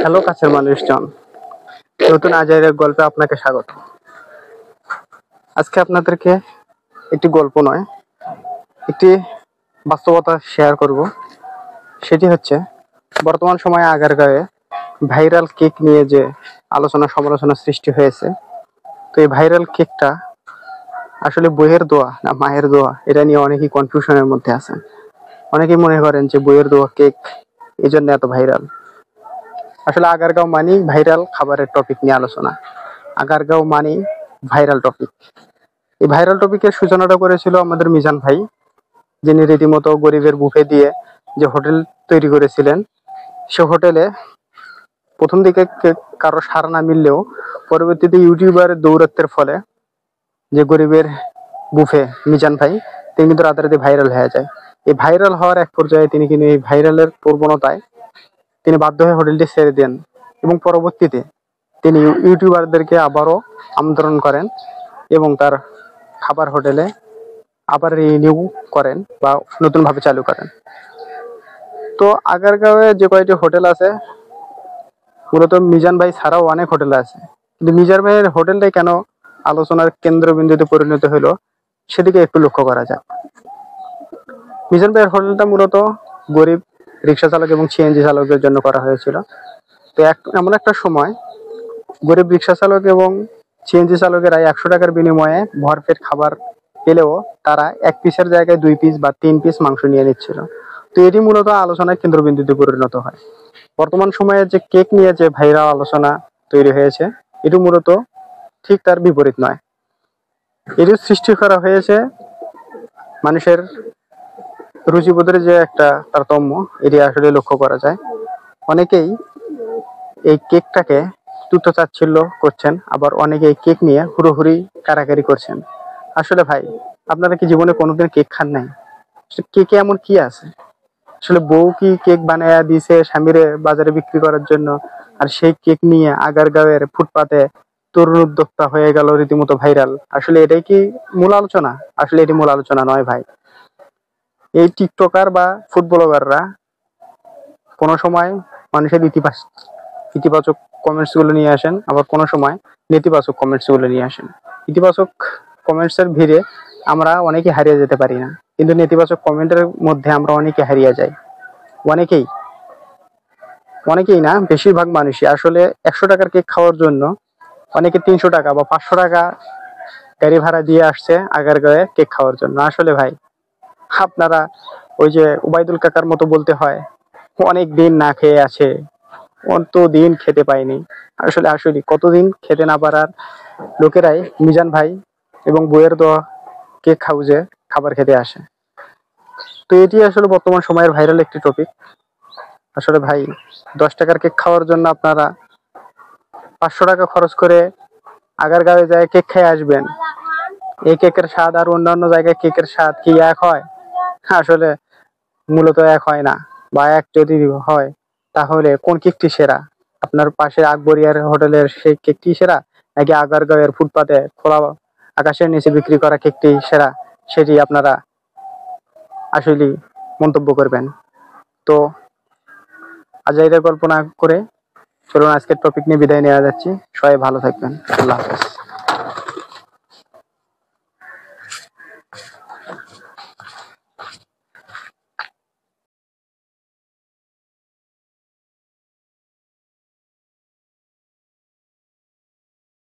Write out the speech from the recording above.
Hello কাছের মানুষজন, নতুন আজাইরের গল্পে আপনাকে স্বাগত। আজকে আপনাদেরকে একটি গল্প নয়, একটি বাস্তবতা শেয়ার করব। সেটি হচ্ছে বর্তমান সময়ে আগারগাঁওয়ে ভাইরাল কেক নিয়ে যে আলোচনা সমালোচনা সৃষ্টি হয়েছে। তো এই ভাইরাল কেকটা আসলে বইয়ের দোয়া না মায়ের দোয়া, এটা নিয়ে অনেকেই কনফিউশনের মধ্যে আছেন। অনেকেই মনে করেন যে বইয়ের দোয়া কেক, এই জন্য এত ভাইরাল। আসলে আগারগাঁও মানেই ভাইরাল খাবারের টপিক নিয়ে আলোচনা। আগারগাঁও মানেই ভাইরাল টপিক। এই ভাইরাল টপিকের সূচনাটা করেছিল আমাদের মিজান ভাই, যিনি রীতিমতো গরিবের বুফে দিয়ে যে হোটেল তৈরি করেছিলেন। সে হোটেলে প্রথম দিকে কারো সাড়া না মিললেও পরবর্তীতে ইউটিউবারের দৌরাত্বের ফলে যে গরিবের বুফে মিজান ভাই, তিনি কিন্তু রাতারাতি ভাইরাল হয়ে যায়। এই ভাইরাল হওয়ার এক পর্যায়ে তিনি কিন্তু এই ভাইরালের প্রবণতায় তিনি বাধ্য হয়ে হোটেলটি ছেড়ে দেন এবং পরবর্তীতে তিনি ইউটিউবারদেরকে আবারও আমন্ত্রণ করেন এবং তার খাবার হোটেলে আবার রিনিউ করেন বা নতুনভাবে চালু করেন। তো আগারগাঁওয়ে যে কয়টি হোটেল আছে, মূলত মিজান ভাই ছাড়াও অনেক হোটেল আছে, কিন্তু মিজান ভাইয়ের হোটেলটাই কেন আলোচনার কেন্দ্রবিন্দুতে পরিণত হলো সেদিকে একটু লক্ষ্য করা যায়। মিজান ভাইয়ের হোটেলটা মূলত গরিব রিক্সা চালক এবং সিএনজি চালকের জন্য করা হয়েছিল। তো এমন একটা সময় গরিব রিক্সা চালক এবং সিএনজি চালকেরা 100 টাকার বিনিময়ে ভরপেট খাবার পেলেও তারা 1 পিসের জায়গায় 2 পিস বা 3 পিস মাংস নিয়ে নিচ্ছিল। তো এটি মূলত আলোচনার কেন্দ্রবিন্দুতে পরিণত হয়। বর্তমান সময়ে যে কেক নিয়ে যে ভাইরাল আলোচনা তৈরি হয়েছে, এটি মূলত ঠিক তার বিপরীত নয়। এটি সৃষ্টি করা হয়েছে মানুষের রুচিবোধের যে একটা তারতম্য, এটি আসলে লক্ষ্য করা যায়। অনেকেই এই কেকটাকে তুচ্ছ-তাচ্ছিল্য করছেন, আবার অনেকে এই কেক নিয়ে হুড়োহুড়ি কারাকারি করছেন। আসলে ভাই, আপনারা কি জীবনে কোনোদিন কেক খান নাই? কেকে এমন কি আছে? আসলে বউ কি কেক বানায়া দিছে স্বামীরে বাজারে বিক্রি করার জন্য, আর সেই কেক নিয়ে আগারগাঁওয়ের ফুটপাতে তরুণ উদ্যোক্তা হয়ে গেল রীতিমতো ভাইরাল। আসলে এটাই কি মূল আলোচনা? আসলে এটি মূল আলোচনা নয় ভাই। এই টিকটকার বা ফুড ব্লগাররা কোনো সময় মানুষের ইতিবাচক কমেন্টস গুলো নিয়ে আসেন, আবার কোনো সময় নেতিবাচক কমেন্টস গুলো নিয়ে আসেন। ইতিবাচক কমেন্টস এর ভিড়ে আমরা অনেকে হারিয়ে যেতে পারি না, কিন্তু নেতিবাচক কমেন্টের মধ্যে আমরা অনেকে হারিয়ে যাই। অনেকেই না, বেশিরভাগ মানুষই আসলে 100 টাকার কেক খাওয়ার জন্য অনেকে 300 টাকা বা 500 টাকা গাড়ি ভাড়া দিয়ে আসছে আগারগাঁওয়ে কেক খাওয়ার জন্য। আসলে ভাই, আপনারা ওই যে উবাইদুল কাকার মতো বলতে হয় অনেক দিন না খেয়ে আছে, কতদিন খেতে পাইনি। আসলে কতদিন খেতে না পারার লোকেরাই মিজান ভাই এবং বইয়ের দোয়া কেক হাউসে খাবার খেতে আসে। তো এটি আসলে বর্তমান সময়ের ভাইরাল একটি টপিক। আসলে ভাই, 10 টাকার কেক খাওয়ার জন্য আপনারা 500 টাকা খরচ করে আগারগাঁওয়ে যায় কেক খেয়ে আসবেন। এই কেকের স্বাদ আর অন্যান্য জায়গায় কেকের স্বাদ কি এক হয়? আসলে মূলত এক হয় না, বা এক যদি হয় তাহলে কোন কেকটি সেরা? আপনার পাশে আকবরিয়ার হোটেলের সেই কেকটি সেরা, নাকি আগারগাঁওয়ের ফুটপাতে খোলা আকাশের নিচে বিক্রি করা কেকটি সেরা? সেটি আপনারা আসলে মন্তব্য করবেন। তো আজাইরের কল্পনা করে চলুন আজকের টপিক নিয়ে বিদায় নেওয়া যাচ্ছি। সবাই ভালো থাকবেন। আল্লাহ হাফেজ।